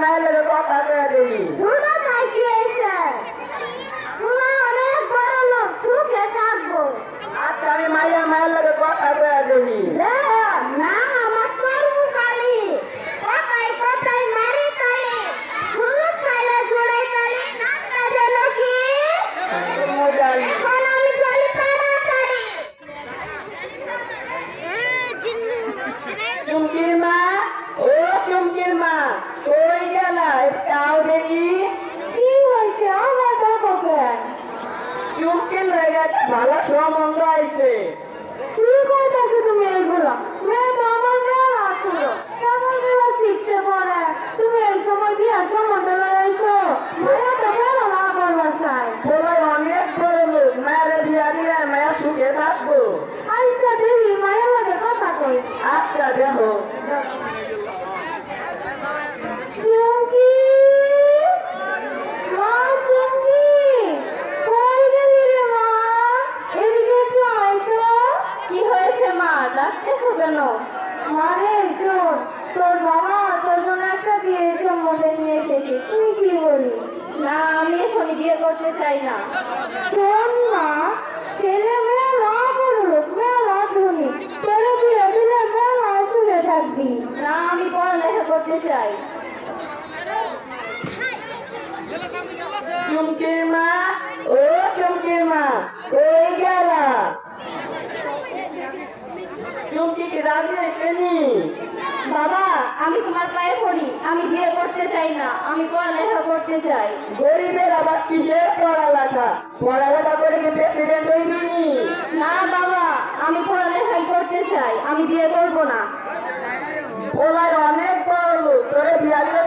মায়ের লাগে কথা কয়ে দিবি। শুনো তাই কি হয়েছে? তুমি অনেক বড় লোক, সুখে থাকবো। আচ্ছা আমি মায়ের লাগে কথা কয়ে দিবি। না আমার কর্মচারী কথায় কথায় মারি তালি, শুধু খাইলে জোড়াই তালি, নামটা যেন কি? এখন আমি চলি তাড়াতাড়ি। চুমকির মা, ও চুমকির মা, কই গেলা? একটাও দেখি। কি হয়েছে আমার দেখো কেন? চুমকির লাগে একটা ভালো সম্বন্ধ আইছে। কি কইতাছো তুমি এইগুলো? মেয়ে তো আমার মেয়ে আসলো, কেমন মেয়ে শিখতে পারে? তুমি এই সময় বিয়ার সম্বন্ধ লাগাইছো, মেয়ে তো বড় লাভ করবার চাই। বলে অনেক বড় লোক, মায়ের বিয়া দিলে মায়ের সুখে থাকবো। আচ্ছা দেখি মায়ের লগে কথা কই। আচ্ছা দেখো। চুমকি, মা চুমকি, কই গেলি রে মা? এদিকে একটু আয় তো। কি হয়েছে মা, ডাকতেছো কেন? মারে শোন, তোর বাবা তোর জন্য একটা বিয়ের সম্বন্ধে নিয়ে এসেছে, তুই কি বলিস? না আমি এখনই বিয়ে করতে চাই না। শোন মা, ছেলে মেয়েরা বড় লোক, মেয়েরা ধনী, তোর বিয়ে দিলে মেয়েরা সুখে থাকবি। না আমি পড়ালেখা করতে চাই। চুমকির মা, ও চুমকির মা, কই গেলা? চুমকি কি রাজি হইছেনি? বাবা আমি তোমার পায়ে পড়ি, আমি বিয়ে করতে চাই না, আমি পড়ালেখা করতে চাই। গরিবের আবার কিসের পড়ালেখা? পড়ালেখা করে কি প্রেসিডেন্ট হইবি? না বাবা আমি পড়ালেখাই করতে চাই, আমি বিয়ে করব না। ওলাই অনেক বড় লোক, তোরে বিয়া দিলে